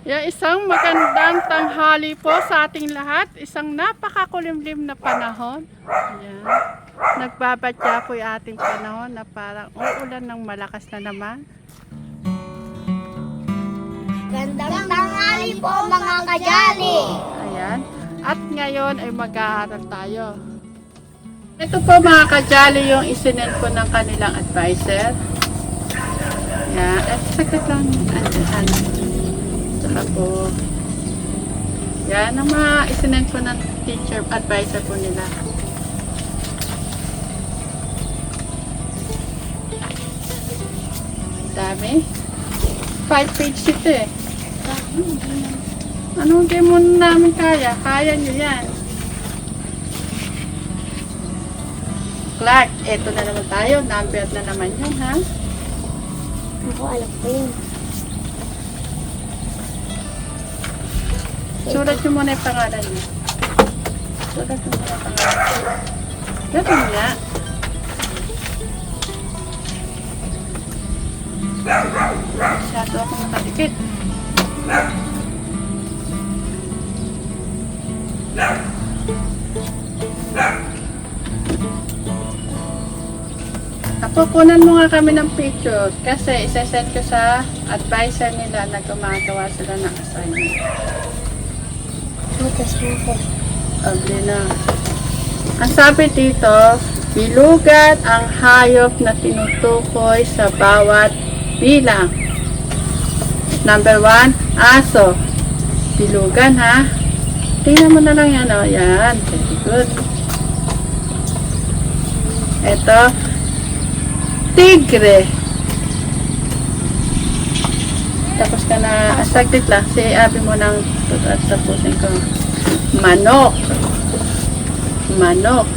Isang magandang tanghali po sa ating lahat. Isang napakakulimlim na panahon. Yan. Nagbabadya po yung ating panahon na parang uulan ng malakas na naman. Gandang tanghali po mga kajali. Ayan. At ngayon ay mag-aaral tayo. Ito po mga kajali yung isinend ko ng kanilang advisor. Yan. At sakit lang. Saka po. Yan ang mga isinend ko ng teacher advisor po nila. Dami. 5 pages ito eh. Anong game mo namin kaya? Kaya nyo yan. Clark, eto na naman tayo. Number na naman yun, ha? Ako alam ko yun. Sulat nyo muna yung pangalan nyo. Sulat nyo muna yung pangalan. Ganun nga. Masyado ako nakadikit. Kukunan mo nga kami ng pictures kasi isasend ko sa advisor nila na gumagawa sila ng assignment. Butas mo ko. Ugly na. Ang sabi dito, bilugan ang hayop na tinutukoy sa bawat bilang. Number 1, aso. Bilugan, ha? Tingnan mo na lang yan, o. Yan. Very good. Ito, tigre. Tapos ka na, saglit lang. Si Abi mo nang tapusin ko. Manok. Manok.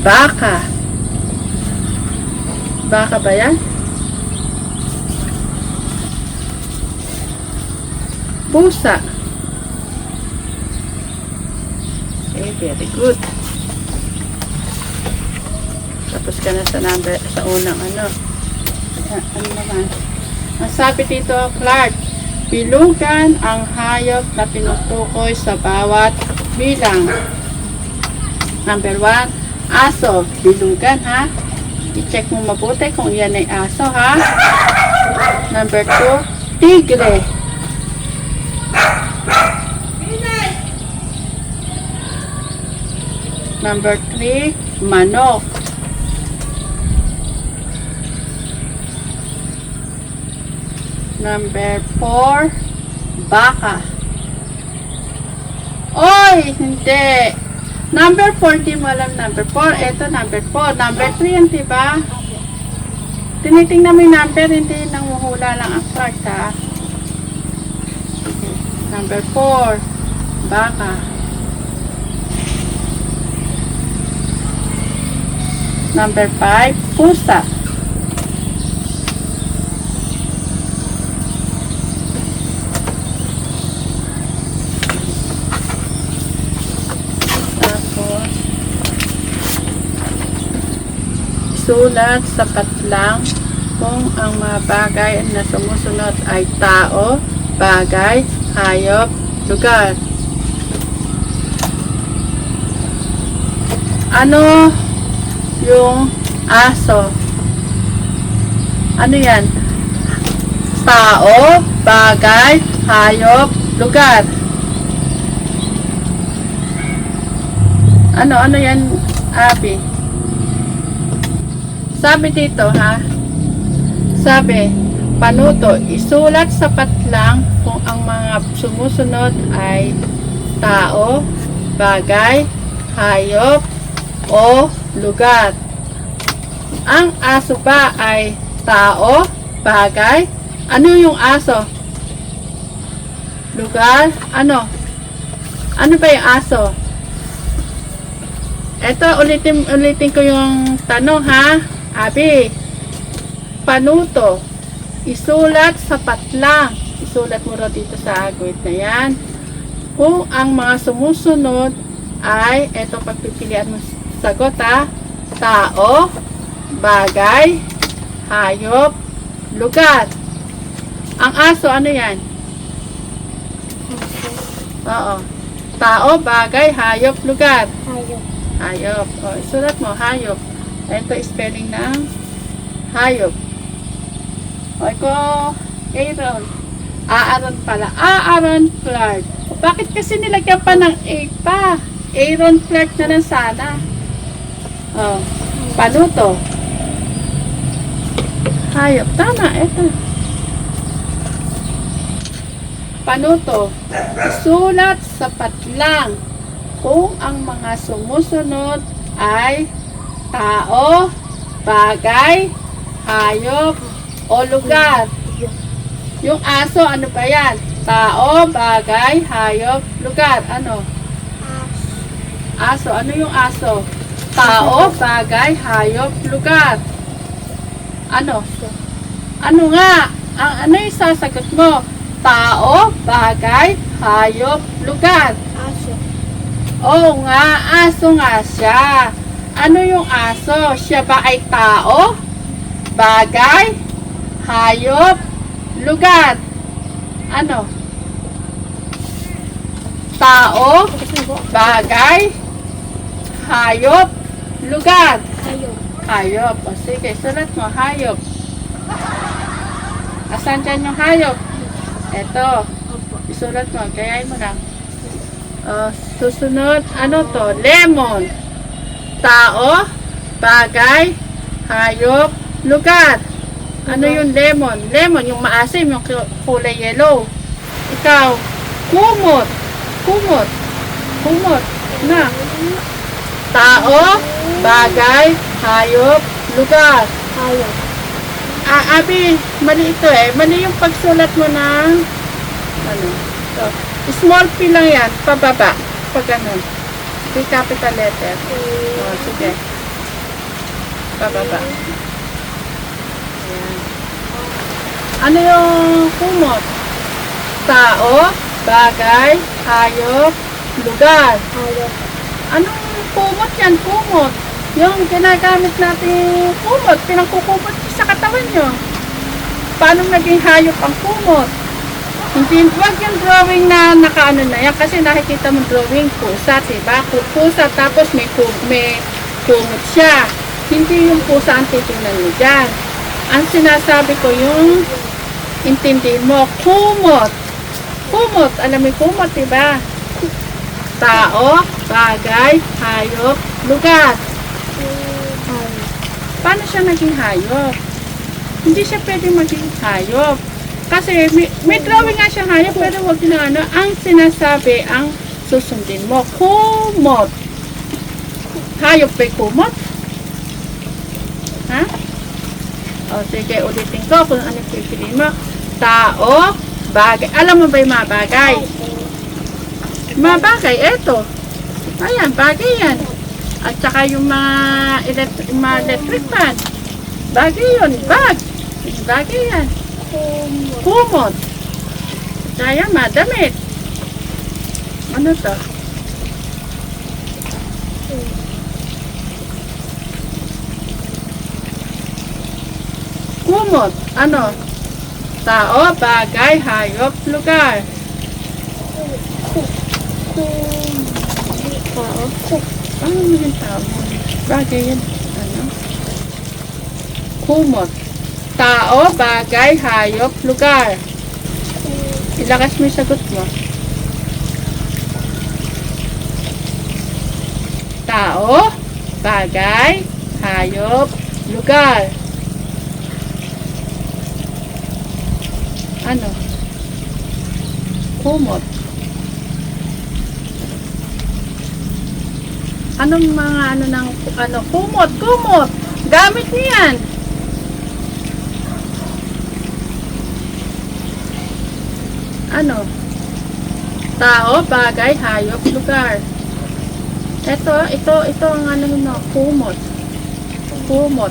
Baka. Baka ba yan? Pusa. Okay, very good. Tapos ka na sa number, sa unang ano. Ano naman? Ang sabi dito, Clark, bilugan ang hayop na tinutukoy sa bawat bilang. Number 1, aso. Bilugan, ha? I-check mo mabuti kung yan ay aso, ha? Number 2, tigre. Number 3, manok. Number 4, baka. Oy, hindi. Number 4, di mo alam number 4. Ito, number 4. Number 3 yan, diba? Tinitingnan mo yung number, hindi nanguhula lang ang card, ha? Okay. Number 4, baka. Number 5, pusa. Sulat sapat lang kung ang mga bagay na sumusunod ay tao, bagay, hayop, lugar. Ano yung aso? Ano yan? Tao, bagay, hayop, lugar. Ano yan, Abi? Sabi dito, ha? Sabi, panuto, isulat sapat lang kung ang mga sumusunod ay tao, bagay, hayop, o lugar. Ang aso ba ay tao, bagay? Ano yung aso? Lugar? Ano? Ano ba yung aso? Ito, ulitin ko yung tanong, ha? Abi, panuto, isulat sapat lang. Isulat mo raw dito sa agwit na yan. Kung ang mga sumusunod ay, eto pagpipilian mo sagot, ha? Tao, bagay, hayop, lugar. Ang aso, ano yan? Oo. Tao, bagay, hayop, lugar. Hayop. Hayop. O, isulat mo, hayop. Ito spelling ng hayop. O, ito, Aaron. Aaron pala. Aaron Clark. O, bakit kasi nilagyan pa ng A pa? Aaron Clark na lang sana. O, panuto. Hayop. Tama, ito. Panuto. Isulat sa patlang kung ang mga sumusunod ay tao, bagay, hayop, o lugar. Yung aso, ano ba yan? Tao, bagay, hayop, lugar. Ano? Aso. Ano yung aso? Tao, bagay, hayop, lugar. Ano? Ano nga? Ano yung sasagot mo? Tao, bagay, hayop, lugar. Aso. Oo nga, aso nga siya. Ano yung aso? Siya ba ay tao? Bagay? Hayop? Lugar? Ano? Tao? Bagay? Hayop? Lugar? Hayop. Hayop. O sige, sulat mo, hayop. Asan dyan yung hayop? Eto. Isulat mo, gayahin mo lang. Susunod, ano to? Lemon. Tao, bagay, hayop, lugar. Ano yung lemon? Lemon, yung maasim, yung kulay yellow. Ikaw, kumot. Kumot. Kumot. Na. Tao, bagay, hayop, lugar. Hayop. Abi, mali ito eh. Mali yung pagsulat mo ng ano? So, small p lang yan, pababa. Pag ano. Di capital letter. O, sige. Pababa. Ayan. Ano yung kumot? Tao, bagay, hayop, lugar. Hayop. Anong kumot yan? Kumot. Yung ginagamit natin kumot, pinangkukumot sa katawan nyo. Paano naging hayop ang kumot? Hindi, wag yung drawing na nakaano na yan kasi nakikita mo drawing pusa, diba? Pusa tapos may kumot siya. Hindi yung pusa ang titingnan mo dyan. Ang sinasabi ko yung intindi mo, kumot. Kumot, alam mo yung kumot, diba? Tao, bagay, hayop, lugar. Hayop. Paano siya naging hayop? Hindi siya pwedeng maging hayop. Kasi may drawing nga siya hayop, pero huwag na ano. Ang sinasabi, ang susundin mo, kumot. Hayop ba'y kumot? Ha? O sige, ulitin ko kung ano pipiliin mo. Tao, bagay. Alam mo ba yung mga bagay? Mga bagay, eto. Ayan, bagay yan. At saka yung mga electric fan. Bagay yun, bag. Bagay yan. Kumot. Kaya madamit. Ano to? Kumot. Ano? Tao, bagay, hayop, lugar. Tao. Ano mo yung tao? Bagay yan. Ano? Kumot. Tao, bagay, hayop, lugar. Ilakas mo yung sagot mo. Tao, bagay, hayop, lugar. Ano? Kumot. Anong mga ano ng ano? Kumot, kumot. Gamit niyan. Ano? Tao, bagay, hayop, lugar. Ito ang ano no, kumot. Kumot.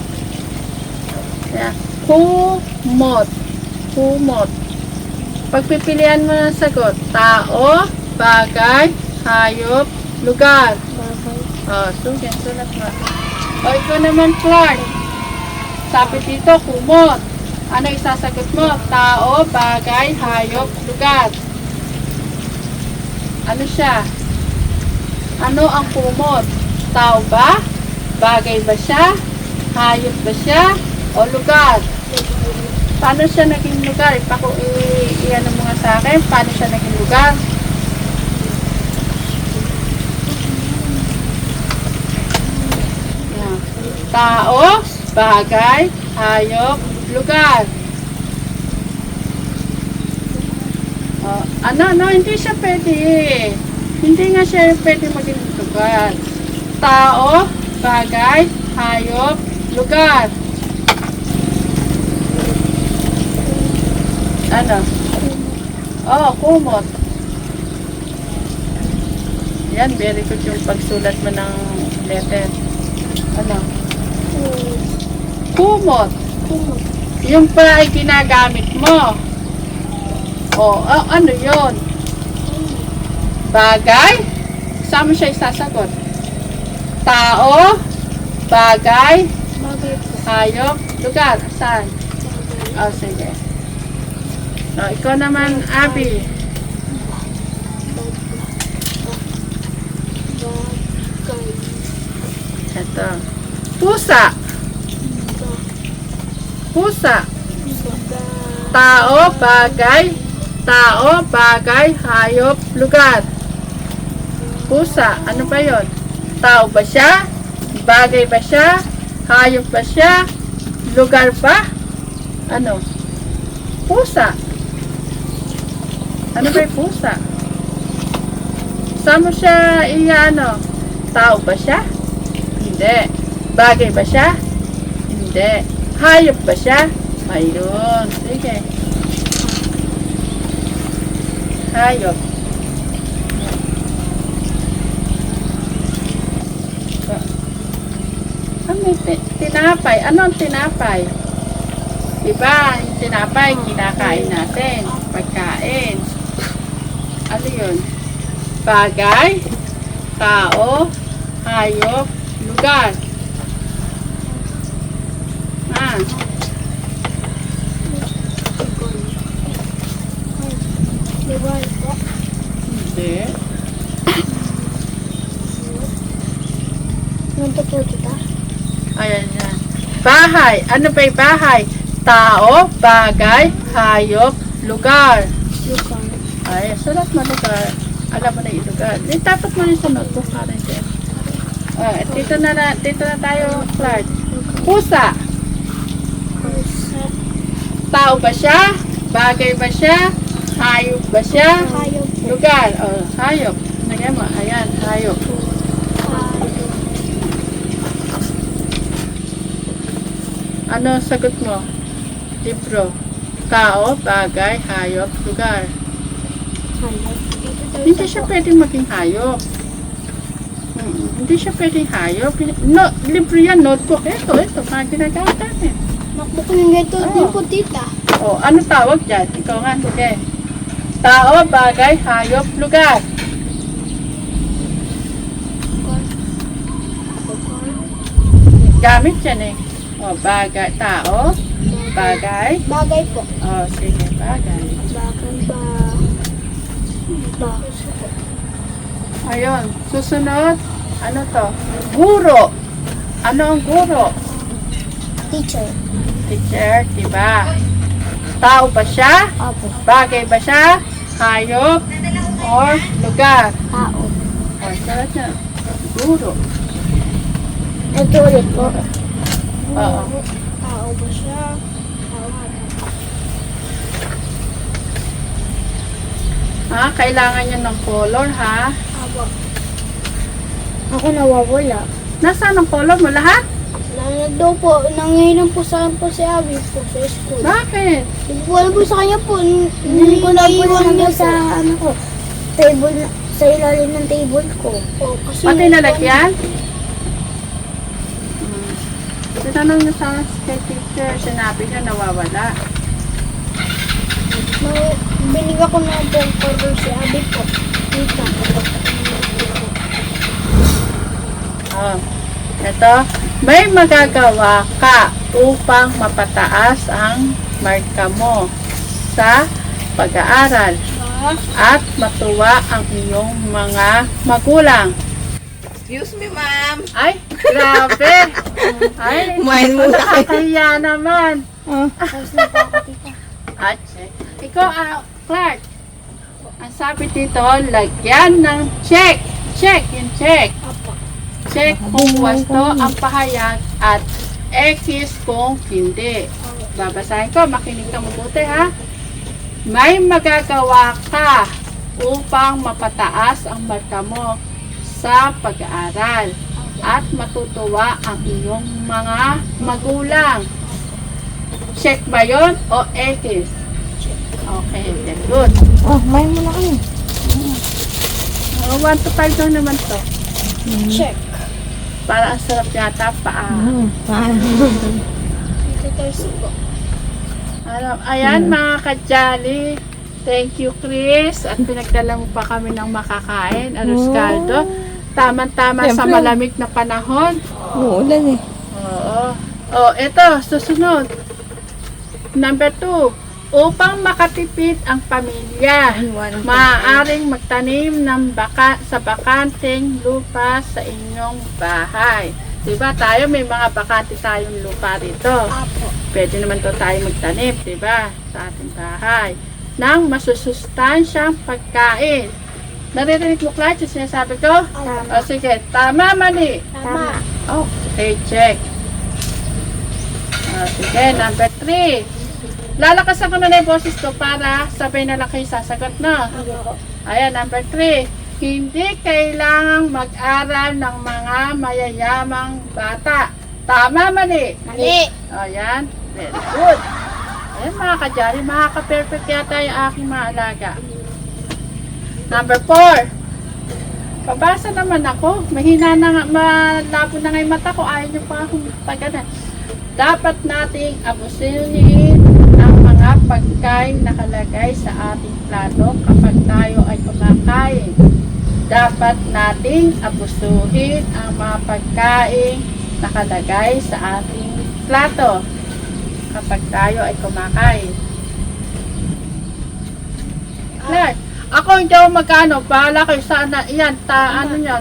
Yeah. Kumot. Kumot. Pagpipilian mo ng sagot, tao, bagay, hayop, lugar. Bagay. Sulat mo. O, ikaw naman, Clark. Sabi dito, kumot. Ano isasagot mo? Tao, bagay, hayop, lugar. Ano siya? Ano ang kumot? Tao ba? Bagay ba siya? Hayop ba siya? O lugar? Paano siya naging lugar? Iyan mo nga sa akin. Paano siya naging lugar? Yan. Tao, bagay, hayop, lugar. Ano, hindi siya pwede. Hindi nga siya pwede maging lugar. Tao, bagay, hayop, lugar. Ano? Kumot. Yan, very good yung pagsulat mo ng letter. Ano? Kumot. Yung pa ay ginagamit mo. Ano yon? Bagay? Saan mo siya isasagot? Tao, bagay, Bagay po. hayop, lugar. Saan? Sige. Ikaw naman, Abby. Bagay. Ito. Pusa. Pusa. Tao, bagay, hayop, lugar. Pusa. Ano ba yon? Tao ba siya? Bagay ba siya? Hayop ba siya? Lugar ba? Ano? Pusa. Ano ba yung pusa? Saan mo siya ano? Tao ba siya? Hindi. Bagay ba siya? Hindi. Hayop ba siya? Ayun. Sige. Hayop. Tinapay. Ano ang tinapay? Diba? Yung tinapay, kinakain natin. Pagkain. Ano yun? Bagay, tao, hayop, lugar. Lugar po. Hindi. Nanto kita. Ayan yan. Bahay. Ano ba yung bahay? Tao, bagay, hayop, lugar. Lugar. Ay, sulat mo lugar. Alam mo na yung lugar. Tapat mo rin sa notebook para dyan. Dito na tayo, Clark. Pusa. Pusa. Tao ba siya? Bagay ba siya? Hayop ba siya? Hayop po. Lugar. Hayop. Nagyan mo. Ayan, hayop. Hayop. Ano sagot mo? Libro. Tao, bagay, hayop, lugar. Hayop. Hindi siya pwedeng maging hayop. Hindi siya pwedeng hayop. No, libro yan, notebook. Ito, mga ginagamit natin. Makbuk ng ganito Oo. din po tita. Ano tawag dyan? Ikaw nga, sige. Tao, bagay, hayop, lugar. Gamit yan eh. Bagay, tao, bagay. Bagay po. Sige, bagay. Bagay ba? Ba. Ayun, susunod. Ano to? Guro. Ano ang guro? Teacher. Teacher, diba? Tao ba siya? Opo. Bagay ba siya? Hayop? Or lugar? Tao. Salat na. Guro. Ito ulit po. Oo. Tao ba siya? Tao nga. Kailangan niya ng color, ha? Aba. Ako nawawala. Nasaan ang color mo lahat? Daw po, nanginom po sa po si Abby po sa school. Bakit? Hindi po alam po sa kanya po. Hindi ko na po nalagay sa ano ko. Table na, sa ilalim ng table ko. Kasi Pati nalagyan? Tinanong niya sa kay teacher, sinabi niya nawawala. Binigyan ko na po ang color si Abby po. Tita. Ito, may magagawa ka upang mapataas ang marka mo sa pag-aaral at matuwa ang iyong mga magulang. Excuse me, ma'am. Ay, grabe! Ay, Kumain muna kayo. nakakahiya naman. Tapos na po ako, tita. At ikaw, Clark, ang sabi dito, lagyan ng check. Check, yung check. Opo. Check kung wasto ang pahayag at X kung hindi. Babasahin ko, makinig ka mabuti ha. May magagawa ka upang mapataas ang marka mo sa pag-aaral at matutuwa ang iyong mga magulang. Check ba yun o X? Okay, then good. Oh, kumain muna kayo. 1 to 5 daw naman to. Check. Para ang sarap yata paa. Dito tayo po. Ayan mga ka-jolly. Thank you, Chris. At pinagdala mo pa kami ng makakain. Arroz caldo. Tama-tama sa Siyempre. malamig na panahon. Uulan eh. Oo. Oh, eto, susunod. Number 2. Upang makatipid ang pamilya, maaaring magtanim ng sa bakanteng lupa sa inyong bahay. Diba tayo, may mga bakante tayong lupa rito. Opo. Pwede naman to tayo magtanim, diba? Sa ating bahay. Nang masusustansyang pagkain. Naririnig mo, Clark, yung sinasabi ko? O Tama. sige, tama, mali. Tama. Okay, check. Sige, number 3. Lalakasan ko na yung boses ko para sabay na lang kayo sasagot na. Opo. Ayan, number 3. Hindi kailangang mag-aral ng mga mayayamang bata. Tama, mali? Mali. Ayan, very good. Ayan mga ka-jolly, makaka-perfect yata yung aking mga alaga. Number 4. Pabasa naman ako. Mahina na nga, malabo na nga yung mata ko. Ayaw niyo pa akong pagana. Dapat nating abusuhin ang mga pagkain nakalagay sa ating plato kapag tayo ay kumakain. Dapat nating abusuhin ang mga pagkain nakalagay sa ating plato kapag tayo ay kumakain. Clark, ako hindi ako magkano, bahala kayo sa yan, ano nyo,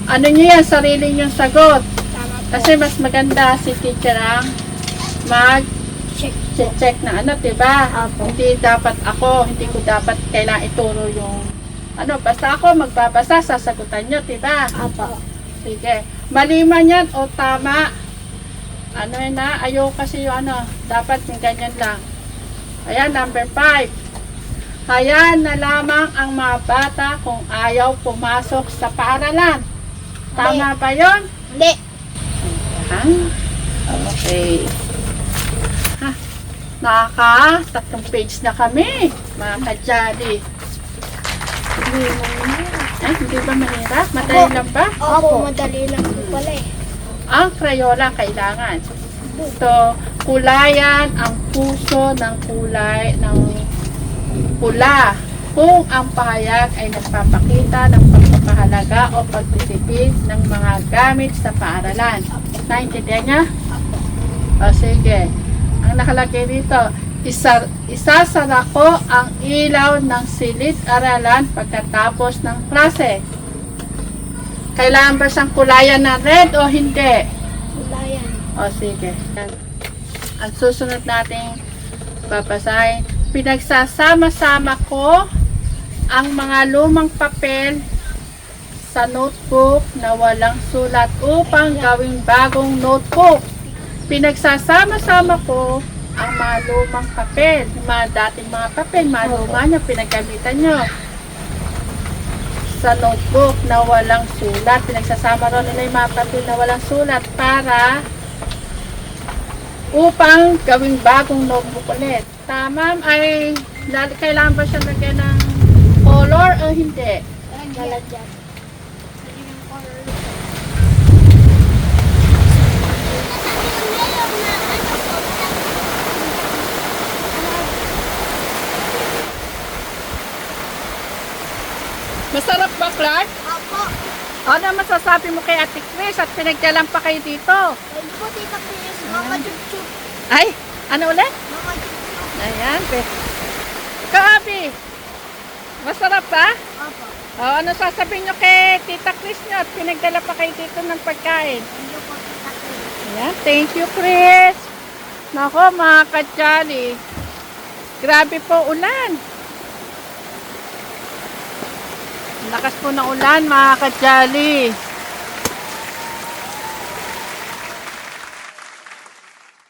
ano nyo yan, sarili nyo sagot. Tama po. Kasi mas maganda si teacher ang mag-check na ano, diba? Apo. Hindi dapat ako, hindi ko dapat kailangan ituro yung ano, basta ako magbabasa, sasagutan nyo, diba? Opo. Sige. Mali man yan o tama. Ano yun na, ayaw kasi yung ano, dapat yung ganyan lang. Ayan, number 5. Hayaan na lamang ang mga bata kung ayaw pumasok sa paaralan. Tama ba yun? Mali. Ha? Okay. Ha? Nakaka-3 page na kami, mga ka-jolly. Eh, hindi ba mahirap? Madali lang ba? Opo, madali lang po pala eh. Ang Crayola kailangan. So, kulayan ang puso ng kulay ng pula kung ang pahayag ay nagpapakita ng pagpapahalaga o pagtitipid ng mga gamit sa paaralan. Naintindihan niya? O sige. Ang nakalagay dito, isasara ko ang ilaw ng silid-aralan pagkatapos ng klase. Kailangan ba siyang kulayan ng red o hindi? Kulayan. O sige. Ang susunod nating babasahin, pinagsasama-sama ko ang mga lumang papel sa notebook na walang sulat upang gawing bagong notebook. Pinagsasama-sama ko ang mga lumang papel, yung mga dating mga papel, mga luma nyo, pinagamitan nyo sa notebook na walang sulat. Pinagsasama rin nila yung mga papel na walang sulat para upang gawing bagong notebook ulit. Tama, ay kailangan ba siya lagyan ng color o hindi? Lalagyan. Masarap ba, Clark? Opo. Ano masasabi mo kay Ate Chris at pinagdalan pa kayo dito? Ayun po, tita Chris. Mama Chup Chup. Ay, ano ulit? Mama Chuchu. Ayan, pe. Ikaw, Abi. Masarap ba? Opo. O, ano sasabihin nyo kay Tita Chris nyo at pinagdala pa kayo dito ng pagkain? Thank you po, Tita Chris. Ayan, thank you, Chris. Nako, mga kadyali. Grabe po ulan. Lakas po ng ulan, mga kadyali.